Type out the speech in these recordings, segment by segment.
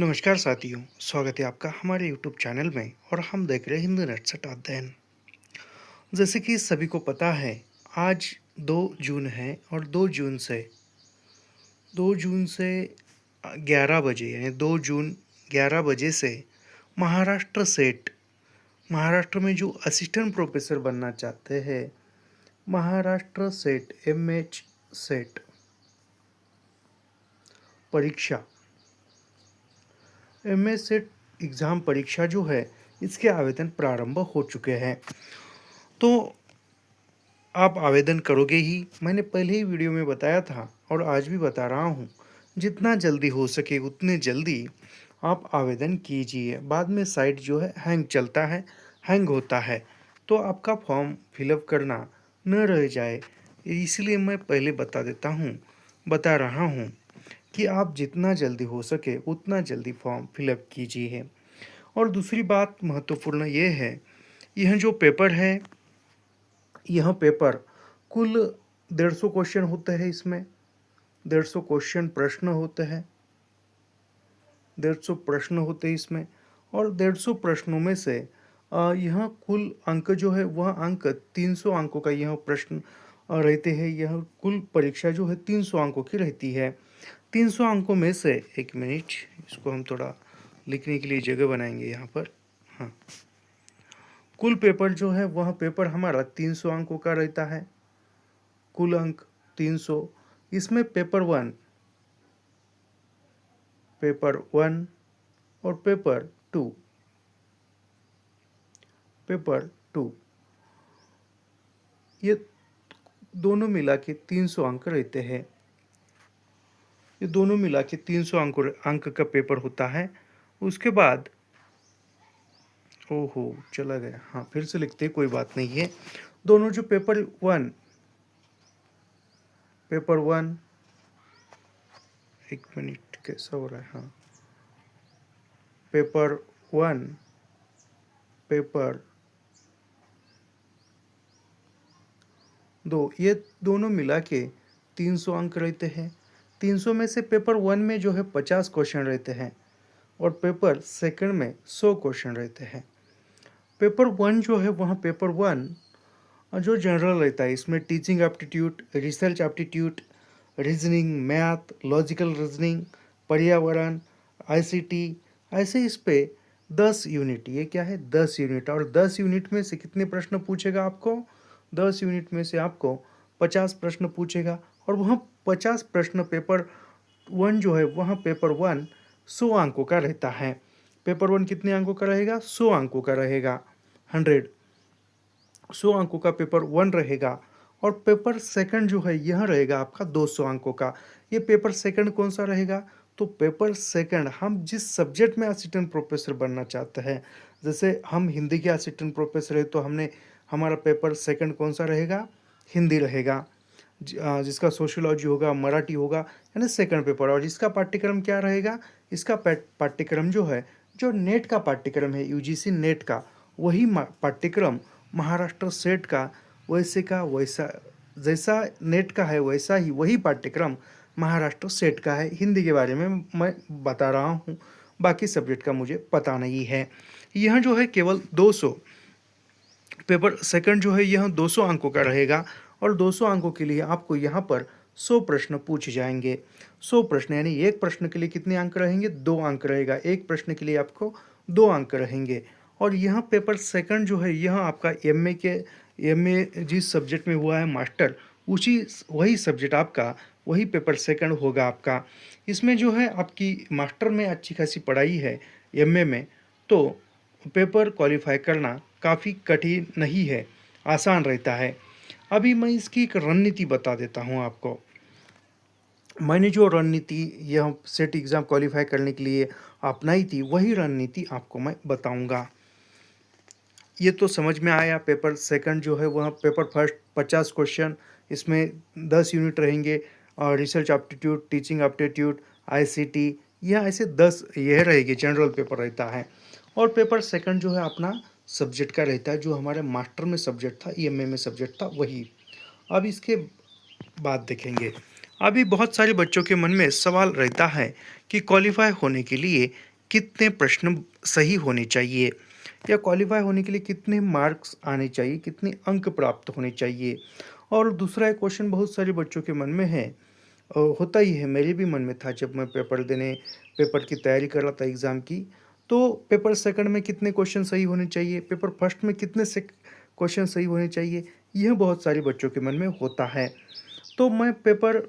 नमस्कार साथियों, स्वागत है आपका हमारे यूट्यूब चैनल में और हम देख रहे हैं हिंदी नटसट अध्ययन। जैसे कि सभी को पता है, आज 2 जून है और 2 जून से 11 बजे यानी 2 जून 11 बजे से महाराष्ट्र सेट महाराष्ट्र में जो असिस्टेंट प्रोफेसर बनना चाहते हैं, महाराष्ट्र सेट एमएच सेट परीक्षा एमएस सेट एग्ज़ाम परीक्षा जो है इसके आवेदन प्रारंभ हो चुके हैं। तो आप आवेदन करोगे ही, मैंने पहले ही वीडियो में बताया था और आज भी बता रहा हूँ, जितना जल्दी हो सके उतने जल्दी आप आवेदन कीजिए। बाद में साइट जो है हैंग होता है, तो आपका फॉर्म फिलअप करना न रह जाए, इसलिए मैं पहले बता रहा हूँ कि आप जितना जल्दी हो सके उतना जल्दी फॉर्म फिलअप कीजिए। और दूसरी बात महत्वपूर्ण ये है, यह जो पेपर है, यह पेपर कुल 150 क्वेश्चन होते हैं। इसमें 150 क्वेश्चन प्रश्न होते हैं, 150 प्रश्न होते हैं इसमें। और 150 प्रश्नों में से यह कुल अंक जो है वह अंक 300 अंकों का यह प्रश्न रहते हैं। यह कुल परीक्षा जो है 300 अंकों की रहती है। 300 अंकों में से, एक मिनट, इसको हम थोड़ा लिखने के लिए जगह बनाएंगे यहाँ पर। हाँ, कुल पेपर जो है वह पेपर हमारा 300 अंकों का रहता है। कुल अंक 300। इसमें पेपर वन और पेपर टू ये दोनों मिला के 300 अंक रहते हैं। ये दोनों मिला के 300 अंक का पेपर होता है। उसके बाद ओहो चला गया, हाँ फिर से लिखते हैं, कोई बात नहीं है। दोनों जो पेपर वन, एक मिनट, कैसा हो रहा है, हाँ, पेपर वन, पेपर दो, ये दोनों मिला के 300 अंक रहते हैं। 300 में से पेपर वन में जो है 50 क्वेश्चन रहते हैं और पेपर सेकंड में 100 क्वेश्चन रहते हैं। पेपर वन जो है वहाँ पेपर वन जो जनरल रहता है, इसमें teaching aptitude, research aptitude, reasoning, math, logical reasoning, पर्यावरण, आईसीटी, ऐसे इस पे 10 यूनिट, ये क्या है 10 यूनिट। और 10 यूनिट में से कितने प्रश्न पूछेगा आपको? 10 यूनिट में से आपको 50 प्रश्न पूछेगा। और वहाँ 50 प्रश्न पेपर वन जो है वहाँ पेपर वन 100 अंकों का रहता है। पेपर वन कितने अंकों का रहेगा? 100 अंकों का रहेगा। 100 अंकों का पेपर वन रहेगा। और पेपर सेकंड जो है यह रहेगा आपका 200 अंकों का। ये पेपर सेकंड कौन सा रहेगा? तो पेपर सेकंड हम जिस सब्जेक्ट में असिस्टेंट प्रोफेसर बनना चाहते हैं, जैसे हम हिंदी के असिस्टेंट प्रोफेसर है, तो हमारा पेपर सेकंड कौन सा रहेगा? हिंदी रहेगा। जिसका सोशियोलॉजी होगा, मराठी होगा, यानी सेकंड पेपर। और इसका पाठ्यक्रम क्या रहेगा? इसका पाठ्यक्रम जो है, जो नेट का पाठ्यक्रम है, यूजीसी नेट का, वही पाठ्यक्रम महाराष्ट्र सेट का वैसा, जैसा नेट का है वैसा ही वही पाठ्यक्रम महाराष्ट्र सेट का है। हिंदी के बारे में मैं बता रहा हूँ, बाकी सब्जेक्ट का मुझे पता नहीं है। यह जो है केवल 200, पेपर सेकंड जो है यह 200 अंकों का रहेगा। और 200 अंकों के लिए आपको यहाँ पर 100 प्रश्न पूछे जाएंगे। 100 प्रश्न यानी एक प्रश्न के लिए कितने अंक रहेंगे? 2 अंक रहेगा। एक प्रश्न के लिए आपको 2 अंक रहेंगे। और यह पेपर सेकंड जो है यह आपका एमए जिस सब्जेक्ट में हुआ है मास्टर, वही सब्जेक्ट आपका, वही पेपर सेकंड होगा आपका। इसमें जो है आपकी मास्टर में अच्छी खासी पढ़ाई है, एमए में, तो पेपर क्वालिफाई करना काफ़ी कठिन नहीं है, आसान रहता है। अभी मैं इसकी एक रणनीति बता देता हूँ आपको। मैंने जो रणनीति यह सेट एग्ज़ाम क्वालिफाई करने के लिए अपनाई थी, वही रणनीति आपको मैं बताऊंगा। ये तो समझ में आया। पेपर सेकंड जो है वह पेपर फर्स्ट 50 क्वेश्चन, इसमें 10 यूनिट रहेंगे। और research aptitude, teaching aptitude, ICT, यह ऐसे 10 यह रहेगी, जनरल पेपर रहता है। और पेपर सेकंड जो है अपना सब्जेक्ट का रहता है, जो हमारे मास्टर में सब्जेक्ट था, एमए में सब्जेक्ट था, वही। अब इसके बाद देखेंगे, अभी बहुत सारे बच्चों के मन में सवाल रहता है कि क्वालिफाई होने के लिए कितने प्रश्न सही होने चाहिए, या क्वालिफ़ाई होने के लिए कितने मार्क्स आने चाहिए, कितने अंक प्राप्त होने चाहिए। और दूसरा एक क्वेश्चन बहुत सारे बच्चों के मन में है, होता ही है, मेरे भी मन में था जब मैं पेपर की तैयारी कर रहा था एग्ज़ाम की। तो पेपर सेकंड में कितने क्वेश्चन सही होने चाहिए, पेपर फर्स्ट में कितने से क्वेश्चन सही होने चाहिए, यह बहुत सारे बच्चों के मन में होता है। तो मैं पेपर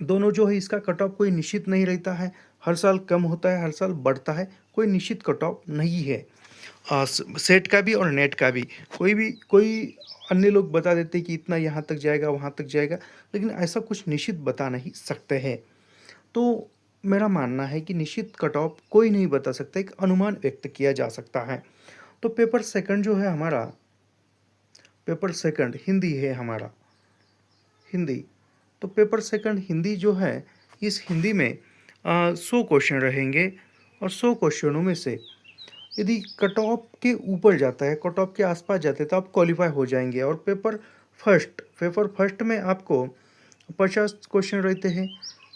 दोनों जो है, इसका कट ऑफ कोई निश्चित नहीं रहता है, हर साल कम होता है, हर साल बढ़ता है, कोई निश्चित कट ऑफ नहीं है। सेट का भी और नेट का भी, कोई अन्य लोग बता देते हैं कि इतना यहाँ तक जाएगा, वहाँ तक जाएगा, लेकिन ऐसा कुछ निश्चित बता नहीं सकते हैं। तो मेरा मानना है कि निश्चित कट ऑफ कोई नहीं बता सकता, एक अनुमान व्यक्त किया जा सकता है। तो पेपर सेकंड जो है हमारा, पेपर सेकंड हिंदी है हमारा, हिंदी। तो पेपर सेकंड हिंदी जो है, इस हिंदी में 100 क्वेश्चन रहेंगे, और 100 क्वेश्चनों में से यदि कट ऑफ के ऊपर जाता है, कट ऑफ के आसपास जाते हैं, तो आप क्वालिफाई हो जाएंगे। और पेपर फर्स्ट में आपको 50 क्वेश्चन रहते हैं।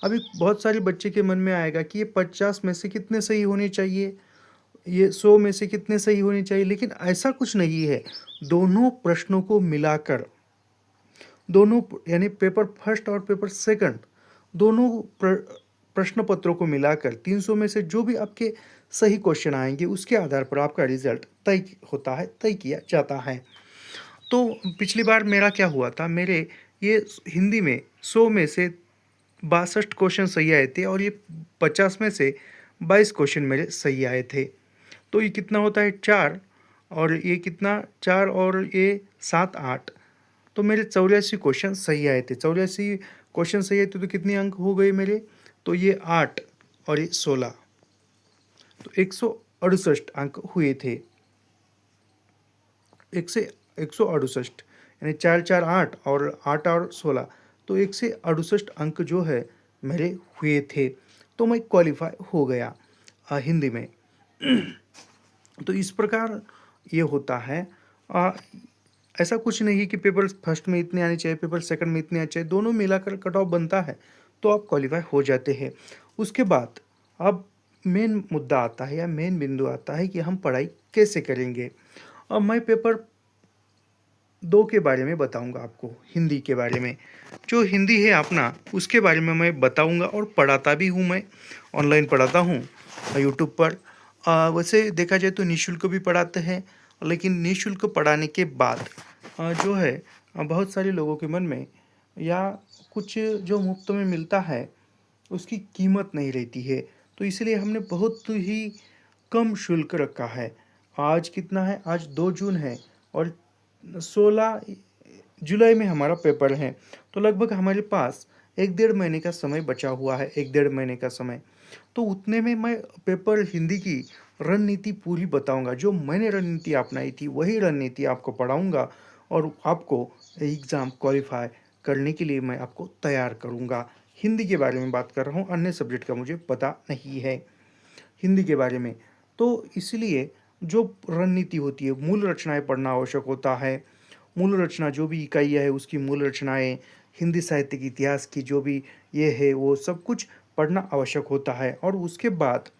अभी बहुत सारे बच्चे के मन में आएगा कि ये 50 में से कितने सही होने चाहिए, ये 100 में से कितने सही होने चाहिए, लेकिन ऐसा कुछ नहीं है। दोनों प्रश्नों को मिलाकर, दोनों यानी पेपर फर्स्ट और पेपर सेकंड, दोनों प्रश्न पत्रों को मिलाकर 300 में से जो भी आपके सही क्वेश्चन आएंगे, उसके आधार पर आपका रिजल्ट तय होता है, तय किया जाता है। तो पिछली बार मेरा क्या हुआ था, मेरे ये हिंदी में 100 में से 62 क्वेश्चन सही आए थे, और ये 50 में से 22 क्वेश्चन मेरे सही आए थे। तो ये कितना होता है, 4, और ये कितना, 4 और ये 7 8, तो मेरे 84 क्वेश्चन सही आए थे। 84 क्वेश्चन सही आए थे, तो कितने अंक हो गए मेरे, तो ये 8 और ये 16, तो 168 अंक हुए थे। 168, यानी 4 4 8 और 8 और 16, तो 168 अंक जो है मेरे हुए थे। तो मैं क्वालिफाई हो गया हिंदी में। तो इस प्रकार ये होता है। ऐसा कुछ नहीं कि पेपर फर्स्ट में इतने आने चाहिए, पेपर सेकंड में इतने आने चाहिए, दोनों मिलाकर कट ऑफ बनता है, तो आप क्वालिफाई हो जाते हैं। उसके बाद अब मेन मुद्दा आता है, या मेन बिंदु आता है कि हम पढ़ाई कैसे करेंगे। अब मैं पेपर 2 के बारे में बताऊंगा आपको, हिंदी के बारे में। जो हिंदी है अपना, उसके बारे में मैं बताऊंगा, और पढ़ाता भी हूँ मैं, ऑनलाइन पढ़ाता हूँ यूट्यूब पर। वैसे देखा जाए तो निःशुल्क भी पढ़ाते हैं, लेकिन निःशुल्क पढ़ाने के बाद जो है, बहुत सारे लोगों के मन में, या कुछ जो मुफ्त में मिलता है उसकी कीमत नहीं रहती है, तो इसलिए हमने बहुत ही कम शुल्क रखा है। आज कितना है, आज 2 जून है, और 16 जुलाई में हमारा पेपर है, तो लगभग हमारे पास 1 डेढ़ महीने का समय बचा हुआ है, 1 डेढ़ महीने का समय। तो उतने में मैं पेपर हिंदी की रणनीति पूरी बताऊंगा, जो मैंने रणनीति अपनाई थी वही रणनीति आपको पढ़ाऊंगा, और आपको एग्ज़ाम क्वालिफाई करने के लिए मैं आपको तैयार करूंगा। हिंदी के बारे में बात कर रहा हूँ, अन्य सब्जेक्ट का मुझे पता नहीं है, हिंदी के बारे में। तो इसलिए जो रणनीति होती है, मूल रचनाएं पढ़ना आवश्यक होता है। मूल रचना जो भी इकाइयाँ है, उसकी मूल रचनाएं, हिंदी साहित्य के इतिहास की जो भी ये है, वो सब कुछ पढ़ना आवश्यक होता है। और उसके बाद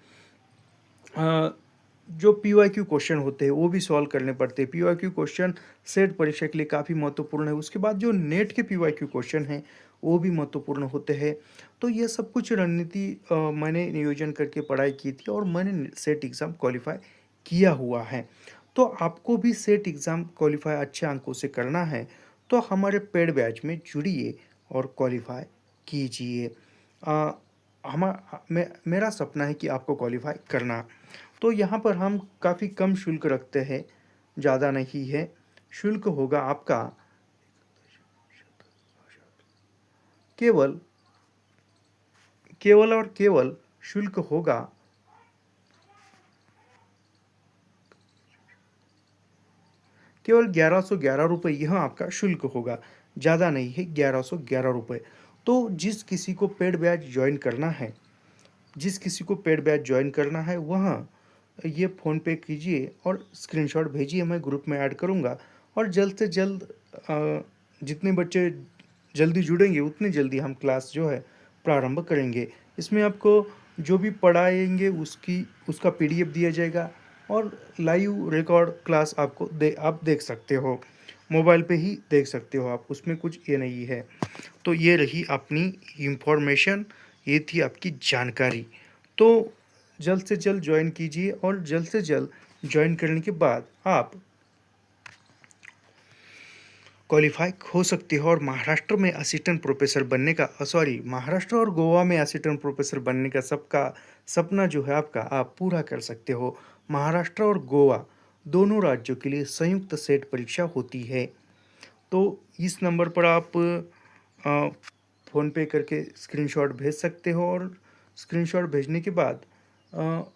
जो पीवाईक्यू क्वेश्चन होते हैं वो भी सॉल्व करने पड़ते हैं। पीवाईक्यू क्वेश्चन सेट परीक्षा के लिए काफ़ी महत्वपूर्ण है। उसके बाद जो नेट के पीवाईक्यू क्वेश्चन हैं वो भी महत्वपूर्ण होते हैं। तो ये सब कुछ रणनीति मैंने नियोजन करके पढ़ाई की थी, और मैंने सेट एग्ज़ाम क्वालिफाई किया हुआ है। तो आपको भी सेट एग्ज़ाम क्वालिफाई अच्छे अंकों से करना है, तो हमारे पेड बैच में जुड़िए और क्वालिफाई कीजिए। मेरा सपना है कि आपको क्वालिफाई करना। तो यहाँ पर हम काफ़ी कम शुल्क रखते हैं, ज़्यादा नहीं है। शुल्क होगा आपका केवल केवल और केवल शुल्क होगा केवल 1111 रुपये, यह आपका शुल्क होगा, ज़्यादा नहीं है, 1111 रुपये। तो जिस किसी को पेड बैच ज्वाइन करना है वह ये फ़ोन पे कीजिए और स्क्रीनशॉट भेजिए, मैं ग्रुप में ऐड करूँगा। और जल्द से जल्द जितने बच्चे जल्दी जुड़ेंगे, उतनी जल्दी हम क्लास जो है प्रारंभ करेंगे। इसमें आपको जो भी पढ़ाएंगे उसका पीडीएफ दिया जाएगा और लाइव रिकॉर्ड क्लास आप देख सकते हो, मोबाइल पे ही देख सकते हो आप, उसमें कुछ ये नहीं है। तो ये रही अपनी इंफॉर्मेशन, ये थी आपकी जानकारी। तो जल्द से जल्द ज्वाइन कीजिए और जल्द से जल्द ज्वाइन करने के बाद आप क्वालिफाई हो सकते हो और महाराष्ट्र में असिस्टेंट प्रोफेसर बनने का सॉरी महाराष्ट्र और गोवा में असिस्टेंट प्रोफेसर बनने का सबका सपना जो है आपका आप पूरा कर सकते हो। महाराष्ट्र और गोवा दोनों राज्यों के लिए संयुक्त सेट परीक्षा होती है। तो इस नंबर पर आप फ़ोन पे करके स्क्रीनशॉट भेज सकते हो और स्क्रीनशॉट भेजने के बाद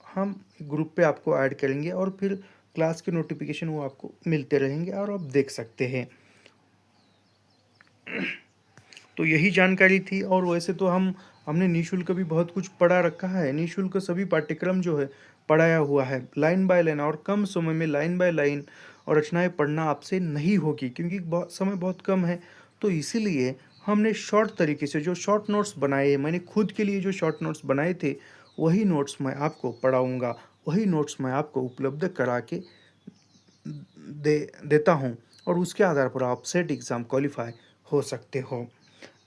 हम ग्रुप पे आपको ऐड करेंगे और फिर क्लास के नोटिफिकेशन वो आपको मिलते रहेंगे और आप देख सकते हैं। तो यही जानकारी थी। और वैसे तो हमने निःशुल्क भी बहुत कुछ पढ़ा रखा है, निःशुल्क सभी पाठ्यक्रम जो है पढ़ाया हुआ है लाइन बाय लाइन, और कम समय में लाइन बाय लाइन और रचनाएं पढ़ना आपसे नहीं होगी क्योंकि समय बहुत कम है। तो इसीलिए हमने शॉर्ट तरीके से जो शॉर्ट नोट्स बनाए हैं, मैंने खुद के लिए जो शॉर्ट नोट्स बनाए थे वही नोट्स मैं आपको पढ़ाऊँगा, वही नोट्स मैं आपको उपलब्ध करा के देता हूँ और उसके आधार पर आप सेट एग्ज़ाम क्वालिफाई हो सकते हो।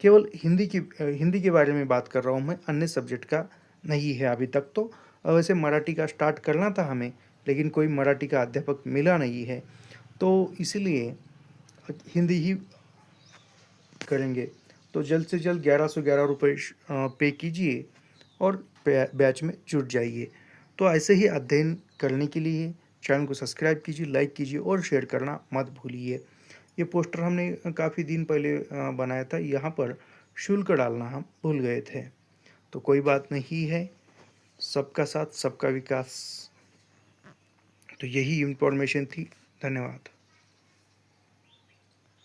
केवल हिंदी के बारे में बात कर रहा हूँ मैं, अन्य सब्जेक्ट का नहीं है अभी तक तो। वैसे मराठी का स्टार्ट करना था हमें, लेकिन कोई मराठी का अध्यापक मिला नहीं है, तो इसलिए हिंदी ही करेंगे। तो जल्द से जल्द 1111 रुपये पे कीजिए और बैच में जुड़ जाइए। तो ऐसे ही अध्ययन करने के लिए चैनल को सब्सक्राइब कीजिए, लाइक कीजिए और शेयर करना मत भूलिए। ये पोस्टर हमने काफ़ी दिन पहले बनाया था, यहाँ पर शुल्क डालना हम भूल गए थे। तो कोई बात नहीं है, सबका साथ सबका विकास। तो यही इन्फॉर्मेशन थी। धन्यवाद।